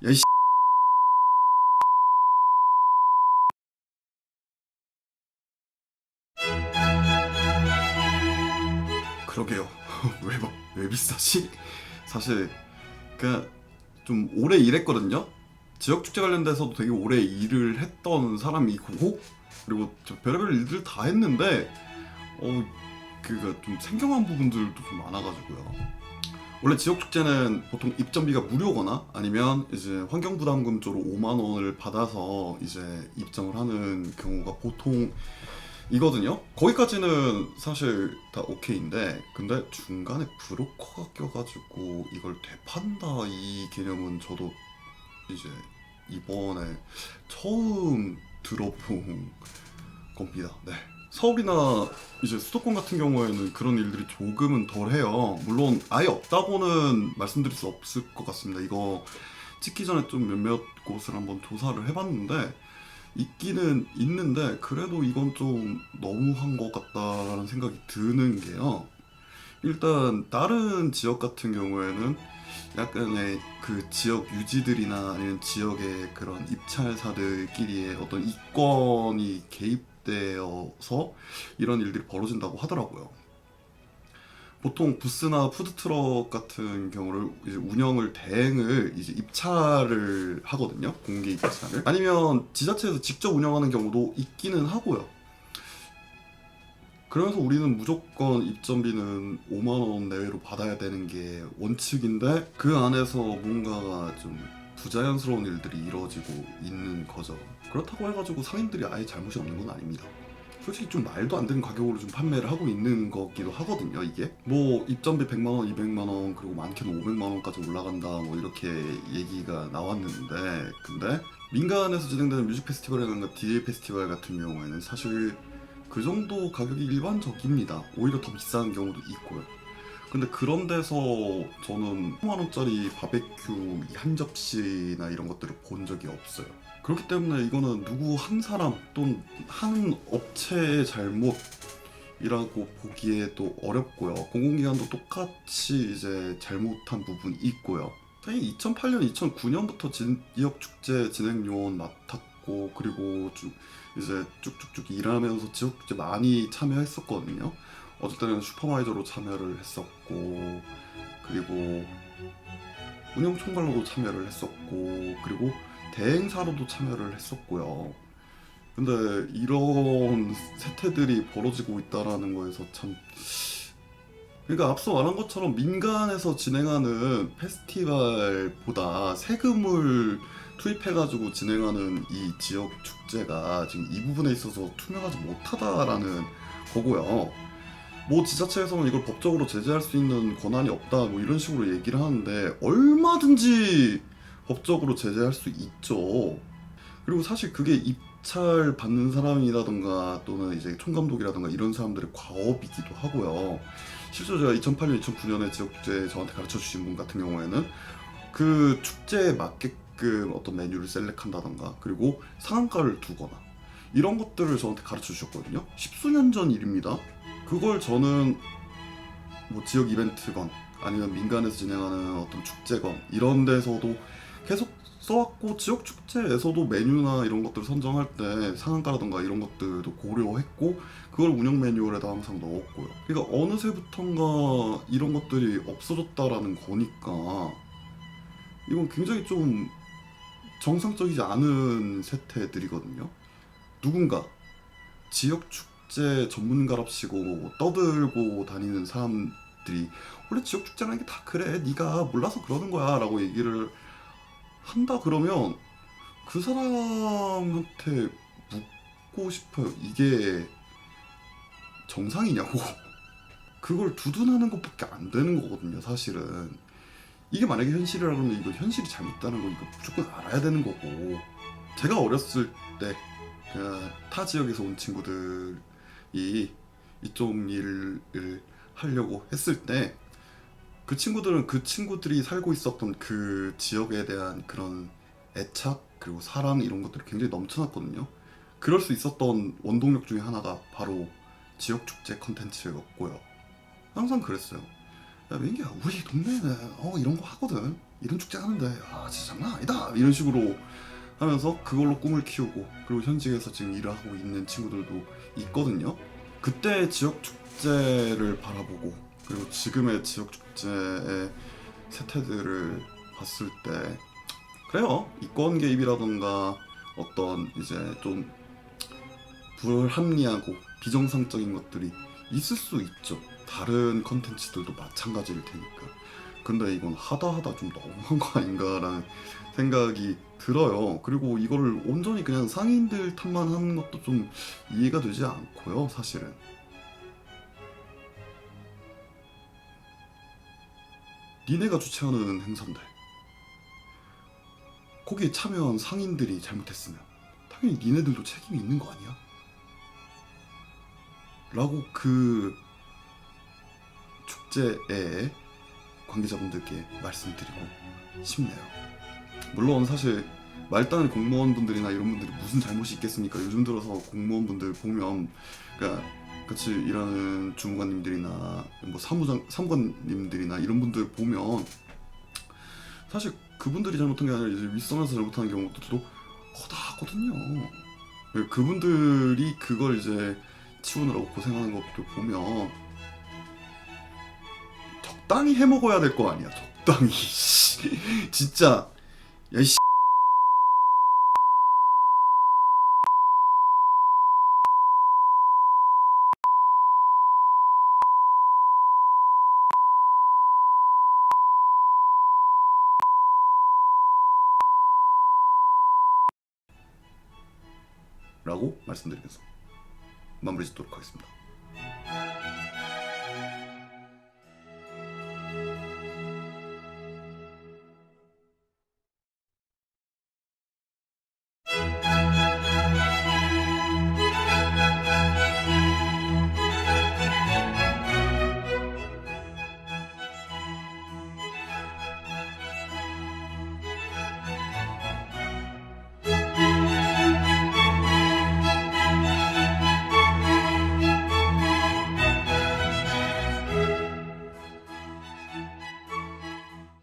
야, 이 그러게요. 왜 비싸지? 사실 그냥 좀 오래 일했거든요. 지역 축제 관련돼서도 되게 오래 일을 했던 사람이고, 그리고 저 별의별 일들 다 했는데 그가 좀 생경한 부분들도 좀 많아가지고요. 원래 지역 축제는 보통 입점비가 무료거나 아니면 이제 환경부담금 쪽으로 5만 원을 받아서 이제 입점을 하는 경우가 보통 이거든요. 거기까지는 사실 다 오케이인데, 근데 중간에 브로커가 껴가지고 이걸 되판다, 이 개념은 저도 이제 이번에 처음 들어본 겁니다. 네. 서울이나 이제 수도권 같은 경우에는 그런 일들이 조금은 덜해요. 물론 아예 없다고는 말씀드릴 수 없을 것 같습니다. 이거 찍기 전에 좀 몇몇 곳을 한번 조사를 해봤는데 있기는 있는데, 그래도 이건 좀 너무한 것 같다라는 생각이 드는 게요. 일단 다른 지역 같은 경우에는 약간의 그 지역 유지들이나 아니면 지역의 그런 입찰사들끼리의 어떤 이권이 개입되어서 이런 일들이 벌어진다고 하더라고요. 보통 부스나 푸드트럭 같은 경우를 이제 운영을 대행을 이제 입찰을 하거든요. 공개 입찰을. 아니면 지자체에서 직접 운영하는 경우도 있기는 하고요. 그래서 우리는 무조건 입점비는 5만 원 내외로 받아야 되는 게 원칙인데, 그 안에서 뭔가가 좀 부자연스러운 일들이 이루어지고 있는 거죠. 그렇다고 해가지고 상인들이 아예 잘못이 없는 건 아닙니다. 솔직히 좀 말도 안 되는 가격으로 좀 판매를 하고 있는 거기도 하거든요. 이게 뭐 입점비 100만 원, 200만 원, 그리고 많게는 500만 원까지 올라간다, 뭐 이렇게 얘기가 나왔는데, 근데 민간에서 진행되는 뮤직 페스티벌이라든가 DJ 페스티벌 같은 경우에는 사실 그 정도 가격이 일반적입니다. 오히려 더 비싼 경우도 있고요. 근데 그런 데서 저는 10만 원짜리 바베큐 한 접시나 이런 것들을 본 적이 없어요. 그렇기 때문에 이거는 누구 한 사람 또는 한 업체의 잘못이라고 보기에도 어렵고요. 공공기관도 똑같이 이제 잘못한 부분이 있고요. 사실 2008년, 2009년부터 지역 축제 진행 요원 맡았고, 그리고 이제 쭉쭉쭉 일하면서 지역 축제 많이 참여했었거든요. 어쩔 때는 슈퍼바이저로 참여를 했었고, 그리고 운영 총괄로도 참여를 했었고, 그리고 대행사로도 참여를 했었고요. 근데 이런 세태들이 벌어지고 있다라는 거에서 참, 그러니까 앞서 말한 것처럼 민간에서 진행하는 페스티벌보다 세금을 투입해가지고 진행하는 이 지역 축제가 지금 이 부분에 있어서 투명하지 못하다라는 거고요. 뭐 지자체에서는 이걸 법적으로 제재할 수 있는 권한이 없다, 뭐 이런 식으로 얘기를 하는데, 얼마든지 법적으로 제재할 수 있죠. 그리고 사실 그게 입찰 받는 사람이라던가 또는 이제 총감독이라던가 이런 사람들의 과업이기도 하고요. 실제로 제가 2008년, 2009년에 지역축제 저한테 가르쳐 주신 분 같은 경우에는 그 축제에 맞게끔 어떤 메뉴를 셀렉한다던가, 그리고 상한가를 두거나 이런 것들을 저한테 가르쳐 주셨거든요. 십수년 전 일입니다. 그걸 저는 뭐 지역 이벤트건 아니면 민간에서 진행하는 어떤 축제건 이런 데서도 계속 써왔고, 지역 축제에서도 메뉴나 이런 것들을 선정할 때 상한가라던가 이런 것들도 고려했고, 그걸 운영 매뉴얼에다 항상 넣었고요. 그러니까 어느새부턴가 이런 것들이 없어졌다라는 거니까 이건 굉장히 좀 정상적이지 않은 세태들이거든요. 누군가 지역 축제 전문가랍시고 떠들고 다니는 사람들이 원래 지역 축제라는 게 다 그래, 네가 몰라서 그러는 거야 라고 얘기를 한다 그러면 그 사람한테 묻고 싶어요. 이게 정상이냐고. 그걸 두둔하는 것밖에 안 되는 거거든요, 사실은. 이게 만약에 현실이라 그러면 이거 현실이 잘못다는 거 이거 무조건 알아야 되는 거고. 제가 어렸을 때 타 지역에서 온 친구들이 이쪽 일을 하려고 했을 때, 그 친구들은 그 친구들이 살고 있었던 그 지역에 대한 그런 애착 그리고 사랑 이런 것들이 굉장히 넘쳐났거든요. 그럴 수 있었던 원동력 중에 하나가 바로 지역 축제 컨텐츠였고요. 항상 그랬어요. 야 민기야, 우리 동네는 이런 거 하거든. 이런 축제 하는데 아 진짜 장난 아니다 이런 식으로 하면서 그걸로 꿈을 키우고 그리고 현직에서 지금 일을 하고 있는 친구들도 있거든요. 그때 지역 축제를 바라보고 그리고 지금의 지역 축제의 세태들을 봤을 때 그래요. 이권 개입이라던가 어떤 이제 좀 불합리하고 비정상적인 것들이 있을 수 있죠. 다른 컨텐츠들도 마찬가지일 테니까. 근데 이건 하다 좀 너무한 거 아닌가라는 생각이 들어요. 그리고 이거를 온전히 그냥 상인들 탓만 하는 것도 좀 이해가 되지 않고요, 사실은. 니네가 주최하는 행사인데 거기에 참여한 상인들이 잘못했으면 당연히 니네들도 책임이 있는 거 아니야? 라고 그 축제의 관계자분들께 말씀드리고 싶네요. 물론 사실 말단 공무원분들이나 이런 분들이 무슨 잘못이 있겠습니까? 요즘 들어서 공무원분들 보면 그러니까 같이 일하는 주무관님들이나 뭐 사무관님들이나 이런 분들 보면 사실 그분들이 잘못한 게 아니라 이제 윗선에서 잘못하는 경우도 허다하거든요. 그분들이 그걸 이제 치우느라고 고생하는 것들 보면 적당히 해먹어야 될 거 아니야. 적당히 진짜 야이 라고 말씀드리면서 마무리 짓도록 하겠습니다.